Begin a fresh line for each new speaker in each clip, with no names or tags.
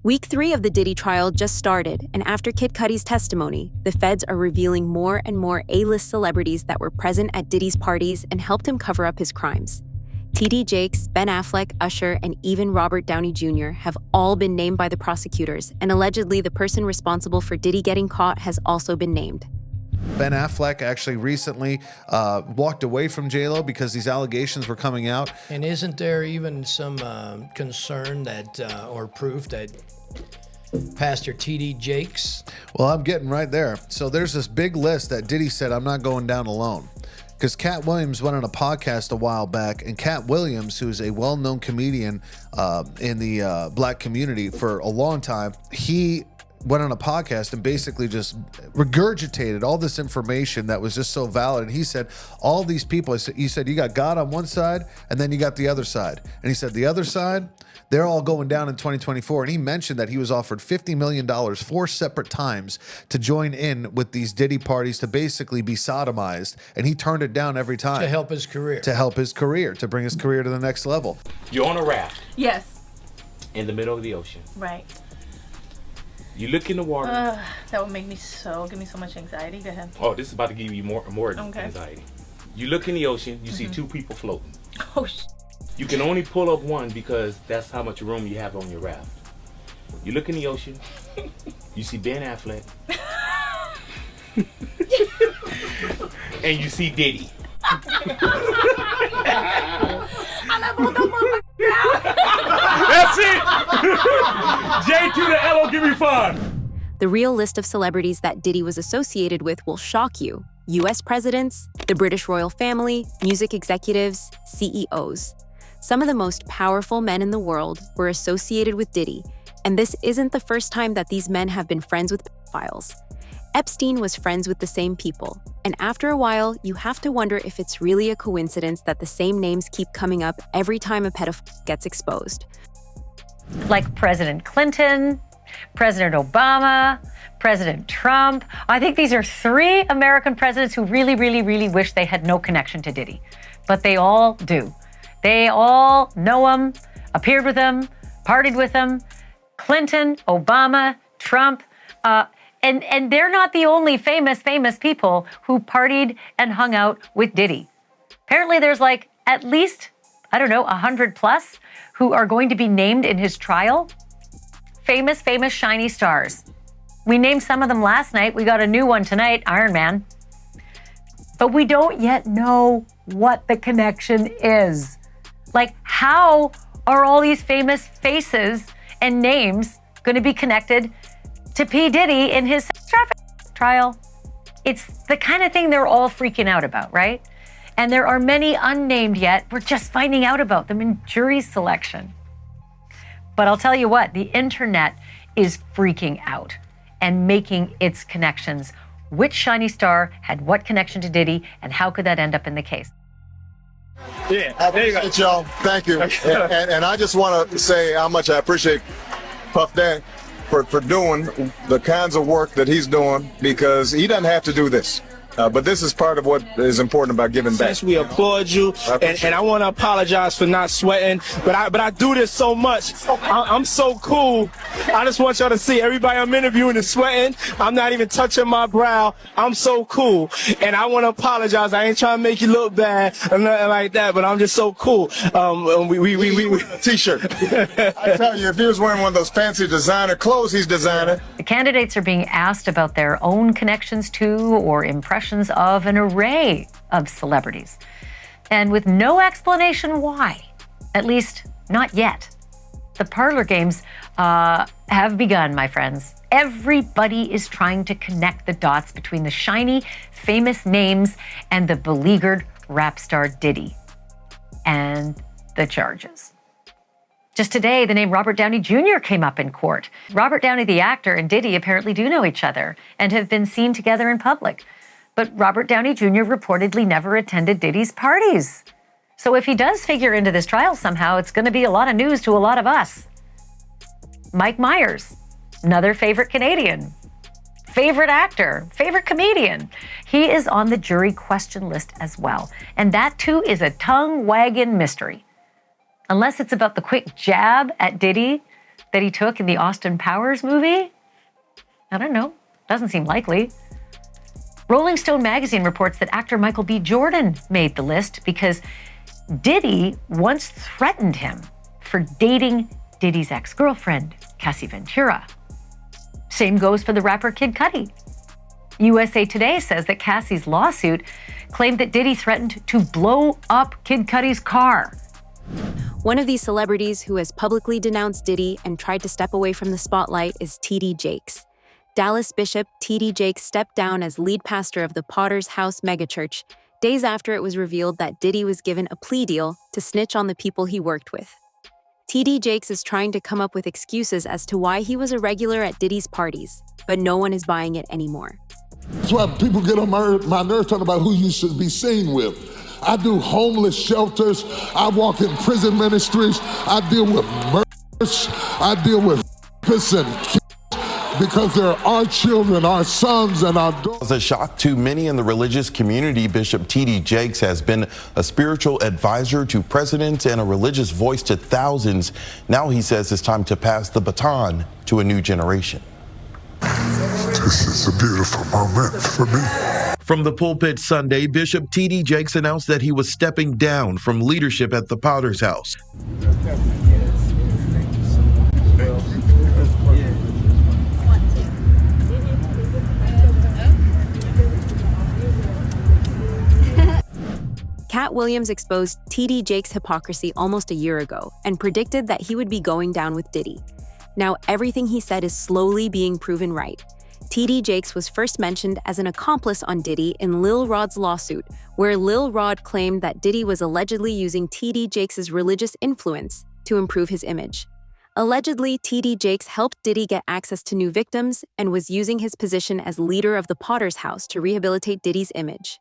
Week 3 of the Diddy trial just started, and after Kid Cudi's testimony, the feds are revealing more and more A-list celebrities that were present at Diddy's parties and helped him cover up his crimes. T.D. Jakes, Ben Affleck, Usher, and even Robert Downey Jr. have all been named by the prosecutors, and allegedly the person responsible for Diddy getting caught has also been named.
Ben Affleck actually recently walked away from J-Lo because these allegations were coming out.
And isn't there even some concern that, or proof that Pastor T.D. Jakes?
Well, I'm getting right there. So there's this big list that Diddy said, I'm not going down alone. Because Cat Williams went on a podcast a while back, and Cat Williams, who's a well-known comedian in the black community for a long time, he went on a podcast and basically just regurgitated all this information that was just so valid. And he said, all these people, he said, you got God on one side, and then you got the other side. And he said, the other side, they're all going down in 2024. And he mentioned that he was offered $50 million 4 separate times to join in with these Diddy parties to basically be sodomized. And he turned it down every time.
To help his career.
To help his career, to bring his career to the next level.
You're on a raft.
Yes.
In the middle of the ocean.
Right.
You look in the water.
That would give me so much anxiety. Go ahead.
Oh, this is about to give you more
Okay.
anxiety. You look in the ocean, you see 2 people floating.
Oh,
You can only pull up one because that's how much room you have on your raft. You look in the ocean, you see Ben Affleck, and you see Diddy. That's it! J to the L, give me 5.
The real list of celebrities that Diddy was associated with will shock you. US presidents, the British royal family, music executives, CEOs. Some of the most powerful men in the world were associated with Diddy, and this isn't the first time that these men have been friends with pedophiles. Epstein was friends with the same people, and after a while, you have to wonder if it's really a coincidence that the same names keep coming up every time a pedophile gets exposed.
Like President Clinton, President Obama, President Trump. I think these are 3 American presidents who really, really, really wish they had no connection to Diddy. But they all do. They all know him, appeared with him, partied with him. Clinton, Obama, Trump. And they're not the only famous people who partied and hung out with Diddy. Apparently there's like at least, 100 plus who are going to be named in his trial. Famous shiny stars. We named some of them last night. We got a new one tonight, Iron Man. But we don't yet know what the connection is. Like, how are all these famous faces and names going to be connected to P. Diddy in his traffic trial? It's the kind of thing they're all freaking out about, right? And there are many unnamed yet. We're just finding out about them in jury selection. But I'll tell you what, the internet is freaking out and making its connections. Which shiny star had what connection to Diddy, and how could that end up in the case?
Yeah, I appreciate y'all. Thank you. And I just want to say how much I appreciate Puff Daddy for doing the kinds of work that he's doing, because he doesn't have to do this. But this is part of what is important about giving back.
We applaud you, and I want to apologize for not sweating, but I do this so much. I'm so cool. I just want y'all to see everybody I'm interviewing is sweating. I'm not even touching my brow. I'm so cool, and I want to apologize. I ain't trying to make you look bad or nothing like that, but I'm just so cool. We
T-shirt. I tell you, if he was wearing one of those fancy designer clothes he's designing.
The candidates are being asked about their own connections to or impressions of an array of celebrities, and with no explanation why, at least not yet. The parlor games have begun, my friends. Everybody is trying to connect the dots between the shiny, famous names and the beleaguered rap star Diddy and the charges. Just today, the name Robert Downey Jr. came up in court. Robert Downey, the actor, and Diddy apparently do know each other and have been seen together in public. But Robert Downey Jr. reportedly never attended Diddy's parties. So if he does figure into this trial somehow, it's going to be a lot of news to a lot of us. Mike Myers, another favorite Canadian, favorite actor, favorite comedian. He is on the jury question list as well. And that too is a tongue-wagging mystery. Unless it's about the quick jab at Diddy, that he took in the Austin Powers movie? I don't know. Doesn't seem likely. Rolling Stone magazine reports that actor Michael B. Jordan made the list because Diddy once threatened him for dating Diddy's ex-girlfriend, Cassie Ventura. Same goes for the rapper Kid Cudi. USA Today says that Cassie's lawsuit claimed that Diddy threatened to blow up Kid Cudi's car.
One of these celebrities who has publicly denounced Diddy and tried to step away from the spotlight is T.D. Jakes. Dallas Bishop T.D. Jakes stepped down as lead pastor of the Potter's House megachurch days after it was revealed that Diddy was given a plea deal to snitch on the people he worked with. T.D. Jakes is trying to come up with excuses as to why he was a regular at Diddy's parties, but no one is buying it anymore.
That's why people get on my nerves talking about who you should be seen with. I do homeless shelters. I walk in prison ministries. I deal with murders. I deal with and kids because they're our children, our sons, and our daughters.
As a shock to many in the religious community, Bishop T.D. Jakes has been a spiritual advisor to presidents and a religious voice to thousands. Now he says it's time to pass the baton to a new generation.
This is a beautiful moment for me.
From the pulpit Sunday, Bishop T.D. Jakes announced that he was stepping down from leadership at the Potter's House.
Cat Williams exposed T.D. Jakes' hypocrisy almost a year ago and predicted that he would be going down with Diddy. Now everything he said is slowly being proven right. T.D. Jakes was first mentioned as an accomplice on Diddy in Lil Rod's lawsuit, where Lil Rod claimed that Diddy was allegedly using T.D. Jakes' religious influence to improve his image. Allegedly, T.D. Jakes helped Diddy get access to new victims and was using his position as leader of the Potter's House to rehabilitate Diddy's image.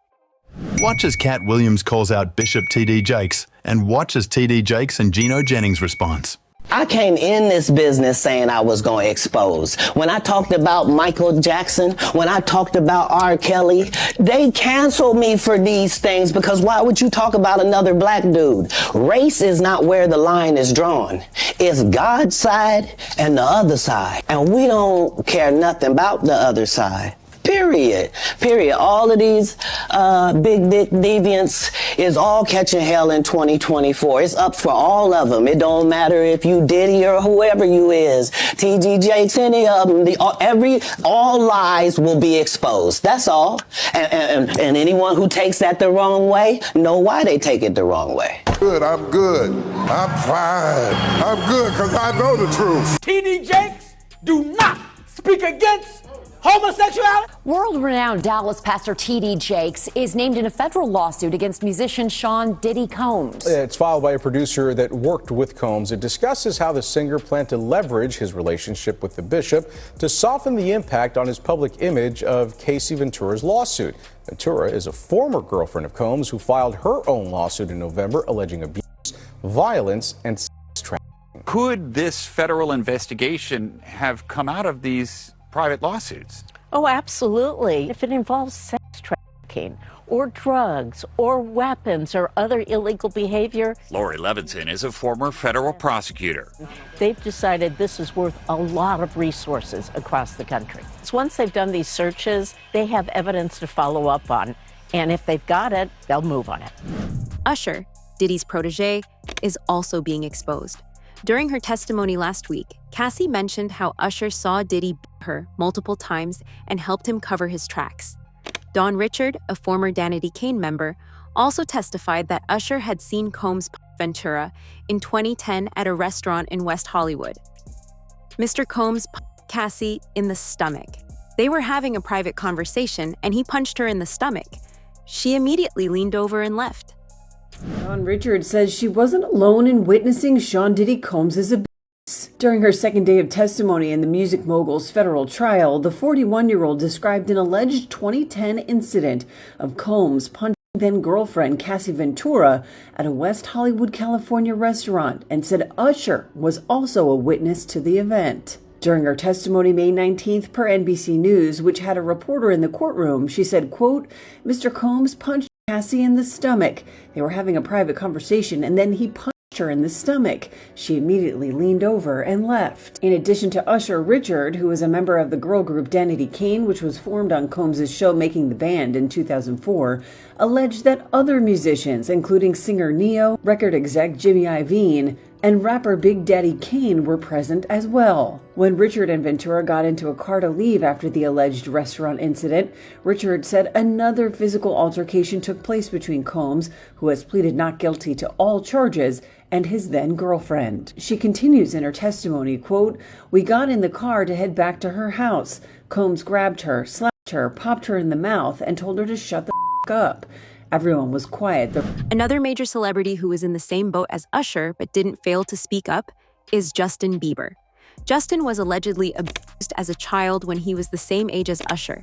Watch as Cat Williams calls out Bishop T.D. Jakes, and watch as T.D. Jakes and Gino Jennings responds.
I came in this business saying I was going to expose. When I talked about Michael Jackson, when I talked about R. Kelly, they canceled me for these things because why would you talk about another black dude? Race is not where the line is drawn. It's God's side and the other side. And we don't care nothing about the other side. Period. All of these big deviants is all catching hell in 2024. It's up for all of them. It don't matter if you Diddy or whoever you is, T.D. Jakes, any of them. All lies will be exposed. That's all. And anyone who takes that the wrong way, know why they take it the wrong way.
Good. I'm good. I'm fine. I'm good because I know the truth.
T.D. Jakes, do not speak against homosexuality?
World-renowned Dallas pastor T.D. Jakes is named in a federal lawsuit against musician Sean Diddy Combs.
It's filed by a producer that worked with Combs. It discusses how the singer planned to leverage his relationship with the bishop to soften the impact on his public image of Cassie Ventura's lawsuit. Ventura is a former girlfriend of Combs who filed her own lawsuit in November alleging abuse, violence, and sex trafficking.
Could this federal investigation have come out of these private lawsuits?
Oh, absolutely. If it involves sex trafficking or drugs or weapons or other illegal behavior.
Lori Levinson is a former federal prosecutor.
They've decided this is worth a lot of resources across the country. So once they've done these searches, they have evidence to follow up on. And if they've got it, they'll move on it.
Usher, Diddy's protege, is also being exposed. During her testimony last week, Cassie mentioned how Usher saw Diddy beat her multiple times and helped him cover his tracks. Don Richard, a former Danity Kane member, also testified that Usher had seen Combs punch Ventura in 2010 at a restaurant in West Hollywood. Mr. Combs punched Cassie in the stomach. They were having a private conversation and he punched her in the stomach. She immediately leaned over and left.
Don Richard says she wasn't alone in witnessing Sean Diddy Combs' abuse. During her second day of testimony in the music mogul's federal trial, the 41-year-old described an alleged 2010 incident of Combs punching then-girlfriend Cassie Ventura at a West Hollywood, California restaurant and said Usher was also a witness to the event. During her testimony May 19th per NBC News, which had a reporter in the courtroom, she said, quote, Mr. Combs punched Cassie in the stomach. They were having a private conversation and then he punched her in the stomach. She immediately leaned over and left. In addition to Usher, Richard, who was a member of the girl group Danity Kane, which was formed on Combs' show Making the Band in 2004, alleged that other musicians, including singer Neo, record exec Jimmy Iovine, and rapper Big Daddy Kane were present as well. When Richard and Ventura got into a car to leave after the alleged restaurant incident, Richard said another physical altercation took place between Combs, who has pleaded not guilty to all charges, and his then-girlfriend. She continues in her testimony, quote, "We got in the car to head back to her house. Combs grabbed her, slapped her, popped her in the mouth, and told her to shut the f*** up. Everyone was quiet."
Another major celebrity who was in the same boat as Usher but didn't fail to speak up is Justin Bieber. Justin was allegedly abused as a child when he was the same age as Usher.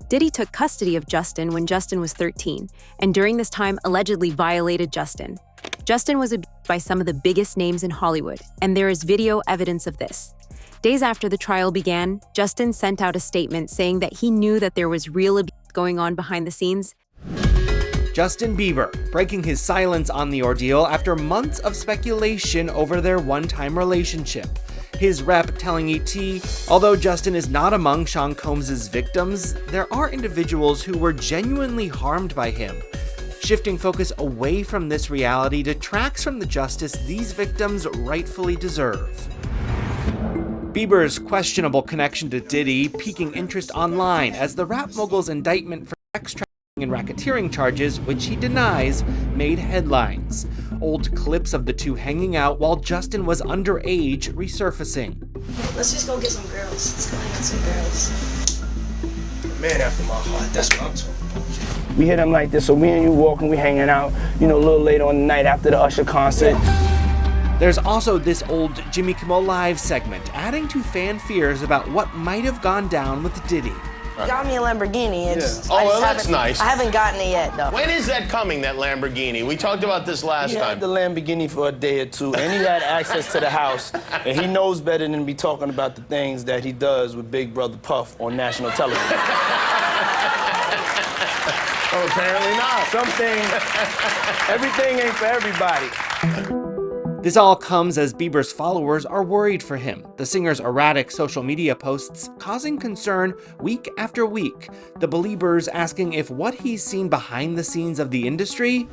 Diddy took custody of Justin when Justin was 13, and during this time allegedly violated Justin. Justin was abused by some of the biggest names in Hollywood, and there is video evidence of this. Days after the trial began, Justin sent out a statement saying that he knew that there was real abuse going on behind the scenes.
Justin Bieber breaking his silence on the ordeal after months of speculation over their one-time relationship. His rep telling ET, although Justin is not among Sean Combs' victims, there are individuals who were genuinely harmed by him. Shifting focus away from this reality detracts from the justice these victims rightfully deserve. Bieber's questionable connection to Diddy piquing interest online as the rap mogul's indictment for sex trafficking and racketeering charges, which he denies, made headlines. Old clips of the two hanging out while Justin was underage resurfacing.
Let's just go get some girls. Let's go get some girls.
Man after my heart, that's what I'm talking about. We hit him like this, so me and you walking, we hanging out, a little later on the night after the Usher concert.
There's also this old Jimmy Kimmel Live segment, adding to fan fears about what might have gone down with Diddy.
Got me a Lamborghini.
Oh, well, that's nice.
I haven't gotten it yet, though.
When is that coming, that Lamborghini? We talked about this last time.
He had the Lamborghini for a day or two, and he had access to the house, and he knows better than to be talking about the things that he does with Big Brother Puff on national television.
Oh, apparently not.
Some things, everything ain't for everybody.
This all comes as Bieber's followers are worried for him, the singer's erratic social media posts causing concern week after week, the Beliebers asking if what he's seen behind the scenes of the industry.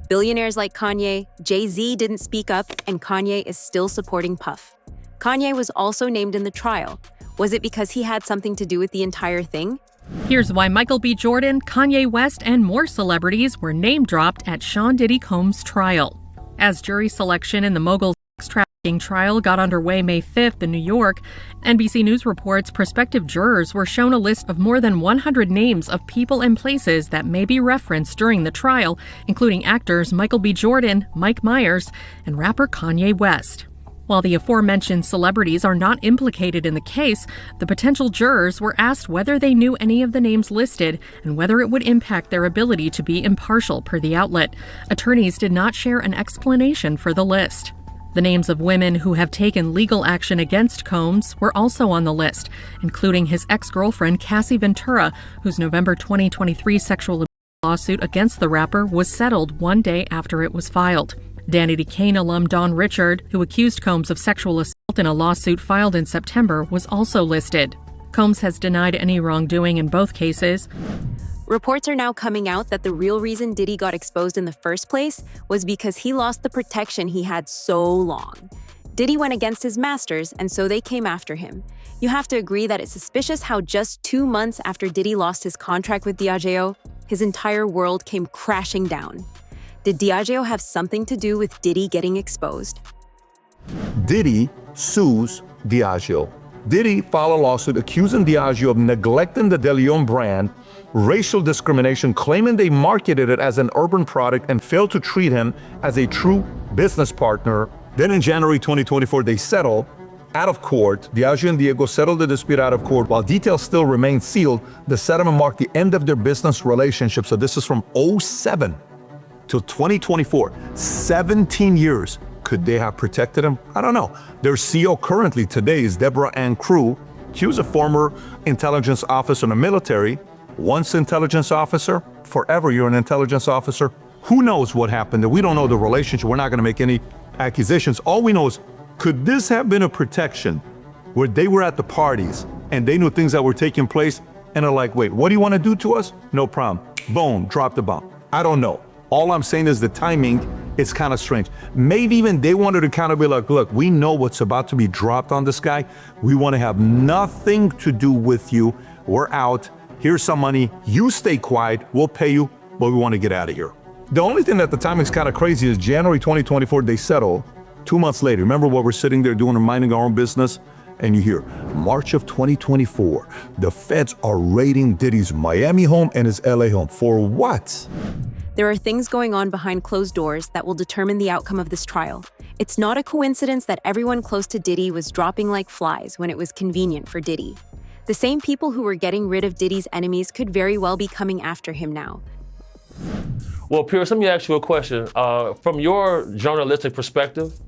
Billionaires like Kanye, Jay-Z didn't speak up, and Kanye is still supporting Puff. Kanye was also named in the trial. Was it because he had something to do with the entire thing?
Here's why Michael B. Jordan, Kanye West, and more celebrities were name-dropped at Sean Diddy Combs' trial. As jury selection in the mogul sex trafficking trial got underway May 5th in New York, NBC News reports prospective jurors were shown a list of more than 100 names of people and places that may be referenced during the trial, including actors Michael B. Jordan, Mike Myers, and rapper Kanye West. While the aforementioned celebrities are not implicated in the case, the potential jurors were asked whether they knew any of the names listed and whether it would impact their ability to be impartial, per the outlet. Attorneys did not share an explanation for the list. The names of women who have taken legal action against Combs were also on the list, including his ex-girlfriend Cassie Ventura, whose November 2023 sexual abuse lawsuit against the rapper was settled one day after it was filed. Danity Kane alum Don Richard, who accused Combs of sexual assault in a lawsuit filed in September, was also listed. Combs has denied any wrongdoing in both cases.
Reports are now coming out that the real reason Diddy got exposed in the first place was because he lost the protection he had so long. Diddy went against his masters, and so they came after him. You have to agree that it's suspicious how just 2 months after Diddy lost his contract with Diageo, his entire world came crashing down. Did Diageo have something to do with Diddy getting exposed?
Diddy sues Diageo. Diddy filed a lawsuit accusing Diageo of neglecting the De Leon brand, racial discrimination, claiming they marketed it as an urban product and failed to treat him as a true business partner. Then in January 2024, they settled out of court. Diageo and Diego settled the dispute out of court. While details still remain sealed, the settlement marked the end of their business relationship. So this is from 2007 till 2024, 17 years. Could they have protected him? I don't know. Their CEO currently today is Deborah Ann Crew. She was a former intelligence officer in the military, once intelligence officer, forever you're an intelligence officer. Who knows what happened? We don't know the relationship. We're not going to make any accusations. All we know is, could this have been a protection where they were at the parties and they knew things that were taking place and are like, wait, what do you want to do to us? No problem. Boom, drop the bomb. I don't know. All I'm saying is the timing is kind of strange. Maybe even they wanted to kind of be like, look, we know what's about to be dropped on this guy. We want to have nothing to do with you. We're out. Here's some money. You stay quiet. We'll pay you, but we want to get out of here. The only thing that the timing is kind of crazy is January 2024, they settle. 2 months later, remember what we're sitting there doing and minding our own business? And you hear, March of 2024, the feds are raiding Diddy's Miami home and his LA home. For what?
There are things going on behind closed doors that will determine the outcome of this trial. It's not a coincidence that everyone close to Diddy was dropping like flies when it was convenient for Diddy. The same people who were getting rid of Diddy's enemies could very well be coming after him now.
Well, Pierce, let me ask you a question. From your journalistic perspective,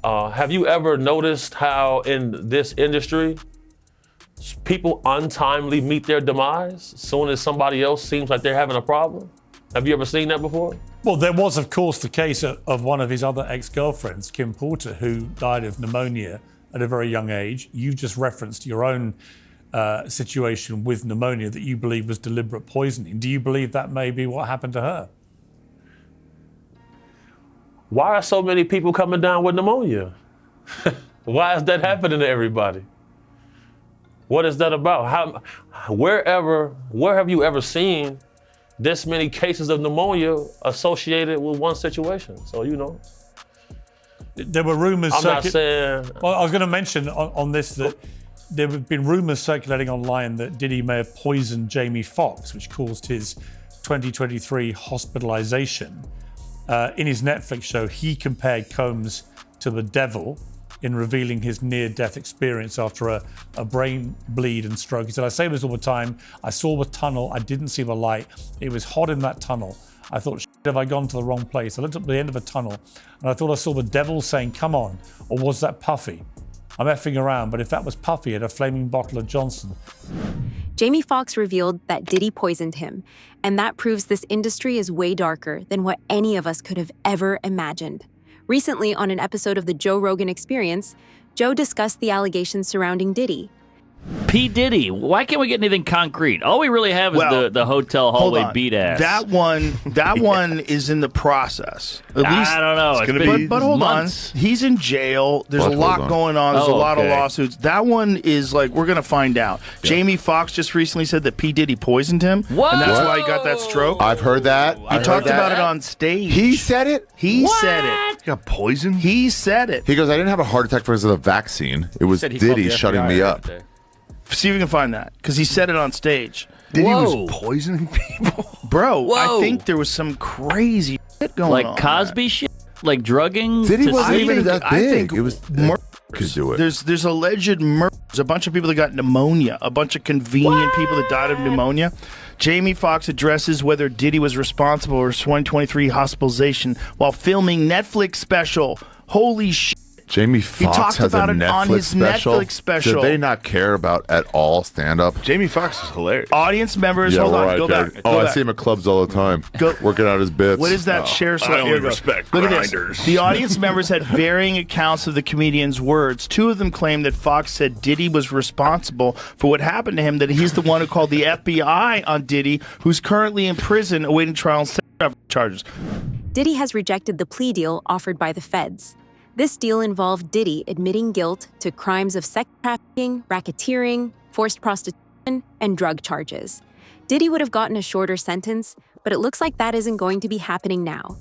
have you ever noticed how in this industry, people untimely meet their demise as soon as somebody else seems like they're having a problem? Have you ever seen that before?
Well, there was, of course, the case of one of his other ex-girlfriends, Kim Porter, who died of pneumonia at a very young age. You've just referenced your own situation with pneumonia that you believe was deliberate poisoning. Do you believe that may be what happened to her?
Why are so many people coming down with pneumonia? Why is that happening to everybody? What is that about? Where have you ever seen this many cases of pneumonia associated with one situation? So, you know.
There were rumors.
I'm not saying.
Well, I was going to mention on this that there have been rumors circulating online that Diddy may have poisoned Jamie Foxx, which caused his 2023 hospitalization. In his Netflix show, he compared Combs to the devil in revealing his near-death experience after a brain bleed and stroke. He said, I say this all the time. I saw the tunnel. I didn't see the light. It was hot in that tunnel. I thought, shit, have I gone to the wrong place? I looked up the end of a tunnel and I thought I saw the devil saying, come on. Or was that Puffy? I'm effing around, but if that was Puffy, he had a flaming bottle of Johnson.
Jamie Foxx revealed that Diddy poisoned him, and that proves this industry is way darker than what any of us could have ever imagined. Recently, on an episode of the Joe Rogan Experience, Joe discussed the allegations surrounding Diddy.
P. Diddy, why can't we get anything concrete? All we really have is the hotel hallway beat ass.
That one is in the process. At least,
I don't know.
It's gonna but hold
months.
on. He's in jail. There's a lot going on. There's a lot of lawsuits. That one is like, we're going to find out. Yeah. Jamie Foxx just recently said that P. Diddy poisoned him.
What?
And that's why he got that stroke.
I've heard that.
He talked about it on stage.
He said it?
He said it.
He got poisoned?
He said it.
He goes, I didn't have a heart attack because of the vaccine. It was Diddy shutting me up.
See if we can find that, because he said it on stage.
Diddy was poisoning people?
Bro, I think there was some crazy shit going on.
Like Cosby shit? Like drugging?
Diddy wasn't even that big.
I think
it was could do it.
There's alleged murders, a bunch of people that got pneumonia, a bunch of convenient people that died of pneumonia. Jamie Foxx addresses whether Diddy was responsible for his 2023 hospitalization while filming Netflix special. Holy shit.
Jamie Foxx has a Netflix special. Do they not care about at all stand-up?
Jamie Foxx is hilarious. Audience members,
Yeah,
hold on,
right,
go
Derek.
back.
I see him at clubs all the time, working out his bits.
What is that share slide?
I only respect
Look at this.
grinders.
The audience members had varying accounts of the comedian's words. Two of them claimed that Fox said Diddy was responsible for what happened to him, that he's the one who called the FBI on Diddy, who's currently in prison awaiting trial on sex charges.
Diddy has rejected the plea deal offered by the feds. This deal involved Diddy admitting guilt to crimes of sex trafficking, racketeering, forced prostitution, and drug charges. Diddy would have gotten a shorter sentence, but it looks like that isn't going to be happening now.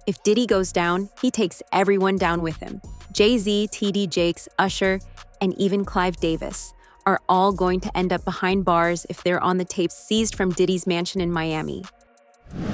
If Diddy goes down, he takes everyone down with him. Jay-Z, TD Jakes, Usher, and even Clive Davis are all going to end up behind bars if they're on the tapes seized from Diddy's mansion in Miami.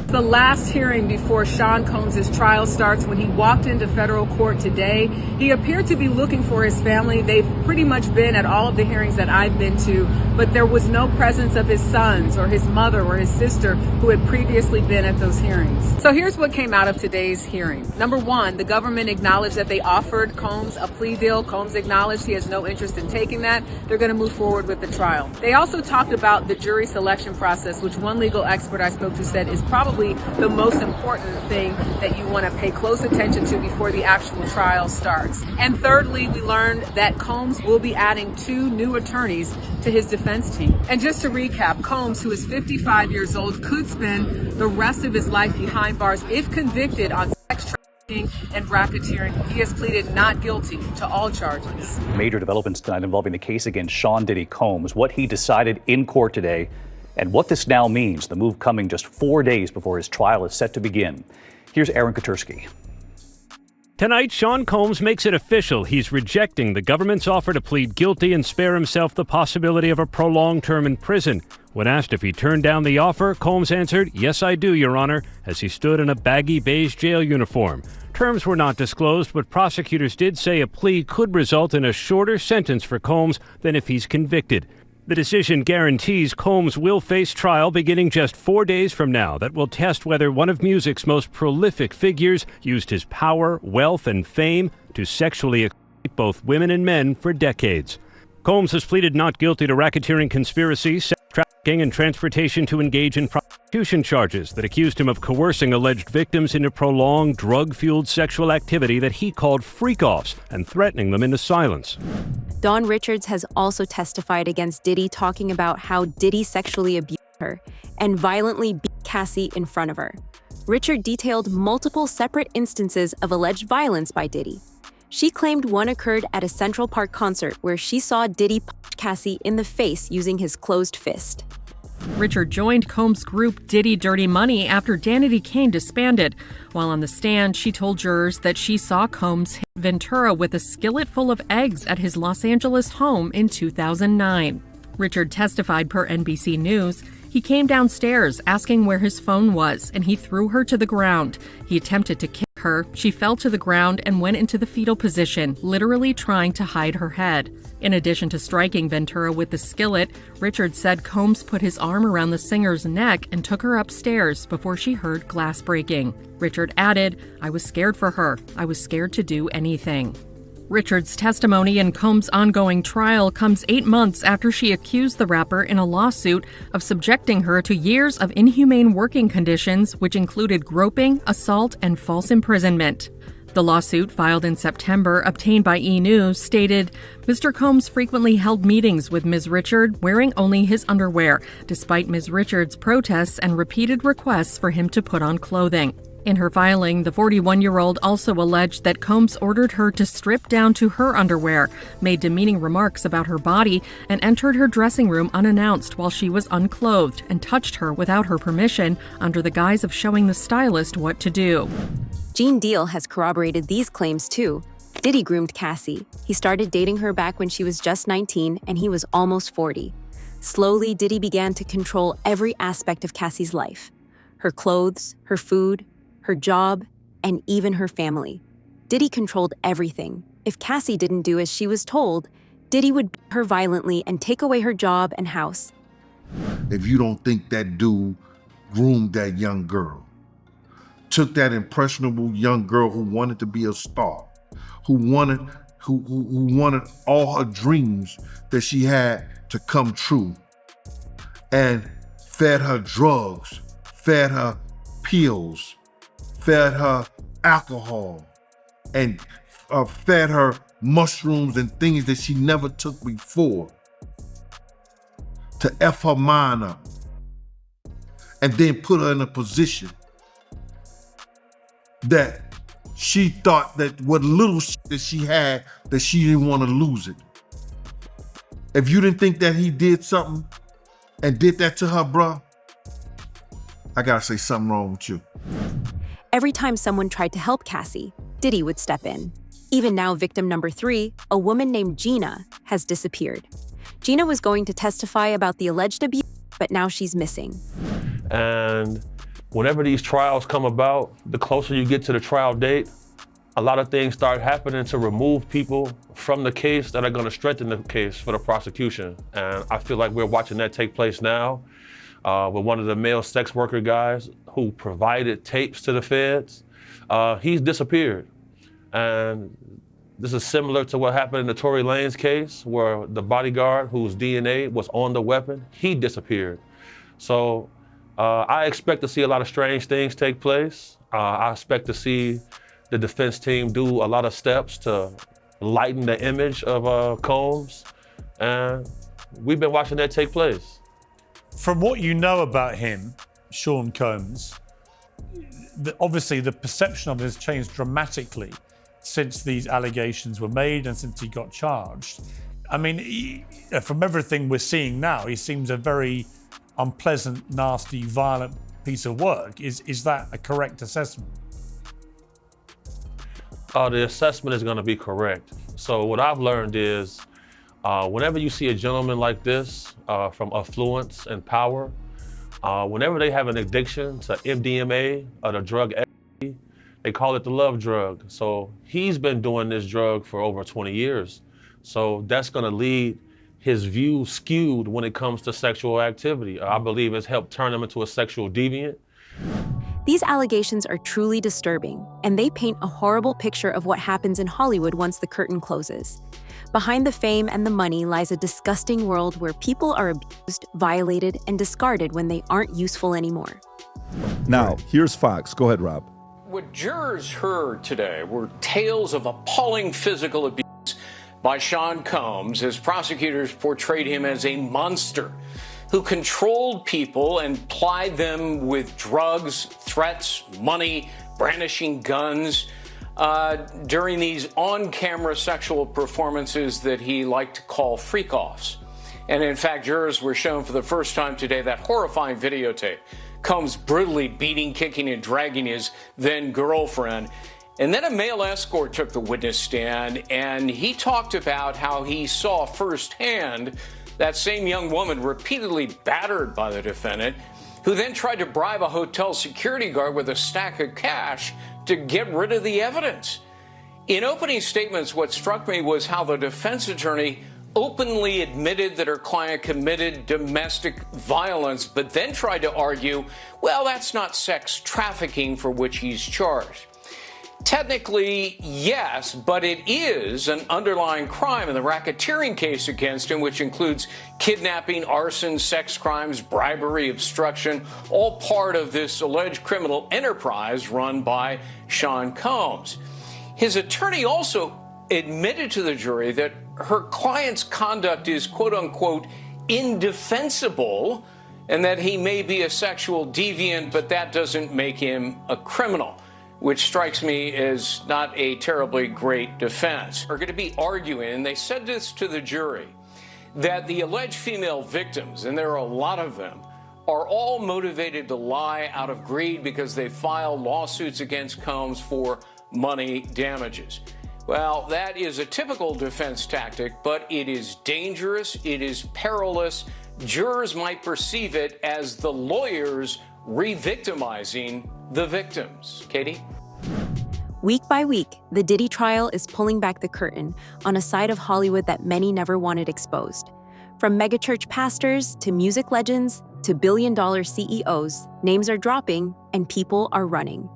The last hearing before Sean Combs' trial starts. When he walked into federal court today, he appeared to be looking for his family. They've pretty much been at all of the hearings that I've been to, but there was no presence of his sons or his mother or his sister who had previously been at those hearings. So here's what came out of today's hearing. Number one, the government acknowledged that they offered Combs a plea deal. Combs acknowledged he has no interest in taking that. They're going to move forward with the trial. They also talked about the jury selection process, which one legal expert I spoke to said is probably the most important thing that you want to pay close attention to before the actual trial starts. And thirdly, we learned that Combs will be adding 2 new attorneys to his defense team. And just to recap, Combs, who is 55 years old, could spend the rest of his life behind bars if convicted on sex trafficking and racketeering. He has pleaded not guilty to all charges.
Major developments tonight involving the case against Sean Diddy Combs, what he decided in court today, and what this now means, the move coming just 4 days before his trial is set to begin. Here's Aaron Katursky.
Tonight, Sean Combs makes it official. He's rejecting the government's offer to plead guilty and spare himself the possibility of a prolonged term in prison. When asked if he turned down the offer, Combs answered, "Yes, I do, Your Honor," as he stood in a baggy beige jail uniform. Terms were not disclosed, but prosecutors did say a plea could result in a shorter sentence for Combs than if he's convicted. The decision guarantees Combs will face trial beginning just 4 days from now that will test whether one of music's most prolific figures used his power, wealth, and fame to sexually exploit both women and men for decades. Combs has pleaded not guilty to racketeering conspiracy, sex trafficking, and transportation to engage in prostitution charges that accused him of coercing alleged victims into prolonged, drug-fueled sexual activity that he called freak-offs and threatening them into silence.
Dawn Richards has also testified against Diddy, talking about how Diddy sexually abused her and violently beat Cassie in front of her. Richard detailed multiple separate instances of alleged violence by Diddy. She claimed one occurred at a Central Park concert where she saw Diddy punch Cassie in the face using his closed fist.
Richard joined Combs' group Diddy Dirty Money after Danity Kane disbanded. While on the stand, she told jurors that she saw Combs hit Ventura with a skillet full of eggs at his Los Angeles home in 2009. Richard testified per NBC News. He came downstairs asking where his phone was, and he threw her to the ground. He attempted to kick her. She fell to the ground and went into the fetal position, literally trying to hide her head. In addition to striking Ventura with the skillet, Richard said Combs put his arm around the singer's neck and took her upstairs before she heard glass breaking. Richard added, "I was scared for her. I was scared to do anything." Richard's testimony in Combs' ongoing trial comes 8 months after she accused the rapper in a lawsuit of subjecting her to years of inhumane working conditions, which included groping, assault, and false imprisonment. The lawsuit, filed in September, obtained by E! News, stated, Mr. Combs frequently held meetings with Ms. Richard wearing only his underwear, despite Ms. Richard's protests and repeated requests for him to put on clothing. In her filing, the 41-year-old also alleged that Combs ordered her to strip down to her underwear, made demeaning remarks about her body, and entered her dressing room unannounced while she was unclothed, and touched her without her permission under the guise of showing the stylist what to do.
Gene Deal has corroborated these claims too. Diddy groomed Cassie. He started dating her back when she was just 19 and he was almost 40. Slowly, Diddy began to control every aspect of Cassie's life. Her clothes, her food, her job, and even her family. Diddy controlled everything. If Cassie didn't do as she was told, Diddy would beat her violently and take away her job and house.
If you don't think that dude groomed that young girl, took that impressionable young girl who wanted to be a star, who wanted all her dreams that she had to come true, and fed her drugs, fed her pills, fed her alcohol, and fed her mushrooms and things that she never took before to F her mind up, and then put her in a position that she thought that what little shit that she had, that she didn't want to lose it. If you didn't think that he did something and did that to her, bruh, I gotta say something wrong with you.
Every time someone tried to help Cassie, Diddy would step in. Even now, victim number 3, a woman named Gina, has disappeared. Gina was going to testify about the alleged abuse, but now she's missing.
And whenever these trials come about, the closer you get to the trial date, a lot of things start happening to remove people from the case that are going to strengthen the case for the prosecution. And I feel like we're watching that take place now with one of the male sex worker guys who provided tapes to the feds. He's disappeared. And this is similar to what happened in the Tory Lanez case, where the bodyguard whose DNA was on the weapon, he disappeared. So I expect to see a lot of strange things take place. I expect to see the defense team do a lot of steps to lighten the image of Combs, and we've been watching that take place.
From what you know about him, Sean Combs, obviously the perception of him has changed dramatically since these allegations were made and since he got charged. I mean, from everything we're seeing now, he seems a very unpleasant, nasty, violent piece of work. Is that a correct assessment?
The assessment is going to be correct. So what I've learned is whenever you see a gentleman like this from affluence and power, whenever they have an addiction to MDMA or the drug ecstasy, they call it the love drug. So he's been doing this drug for over 20 years. So that's going to lead his view skewed when it comes to sexual activity. I believe it's helped turn him into a sexual deviant.
These allegations are truly disturbing, and they paint a horrible picture of what happens in Hollywood once the curtain closes. Behind the fame and the money lies a disgusting world where people are abused, violated, and discarded when they aren't useful anymore.
Now, here's Fox. Go ahead, Rob.
What jurors heard today were tales of appalling physical abuse by Sean Combs as prosecutors portrayed him as a monster who controlled people and plied them with drugs, threats, money, brandishing guns during these on-camera sexual performances that he liked to call freak-offs. And in fact, jurors were shown for the first time today that horrifying videotape. Combs brutally beating, kicking, and dragging his then-girlfriend. And then a male escort took the witness stand, and he talked about how he saw firsthand that same young woman repeatedly battered by the defendant, who then tried to bribe a hotel security guard with a stack of cash to get rid of the evidence. In opening statements, what struck me was how the defense attorney openly admitted that her client committed domestic violence, but then tried to argue, well, that's not sex trafficking for which he's charged. Technically, yes, but it is an underlying crime in the racketeering case against him, which includes kidnapping, arson, sex crimes, bribery, obstruction, all part of this alleged criminal enterprise run by Sean Combs. His attorney also admitted to the jury that her client's conduct is, quote unquote, indefensible, and that he may be a sexual deviant, but that doesn't make him a criminal, which strikes me as not a terribly great defense. Are going to be arguing, and they said this to the jury, that the alleged female victims, and there are a lot of them, are all motivated to lie out of greed because they file lawsuits against Combs for money damages. Well, that is a typical defense tactic, but it is dangerous, it is perilous. Jurors might perceive it as the lawyers re-victimizing the victims. Katie?
Week by week, the Diddy trial is pulling back the curtain on a side of Hollywood that many never wanted exposed. From megachurch pastors to music legends to billion-dollar CEOs, names are dropping and people are running.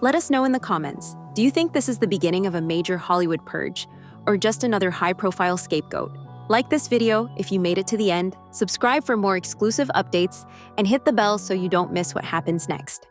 Let us know in the comments. Do you think this is the beginning of a major Hollywood purge or just another high-profile scapegoat? Like this video if you made it to the end, subscribe for more exclusive updates, and hit the bell so you don't miss what happens next.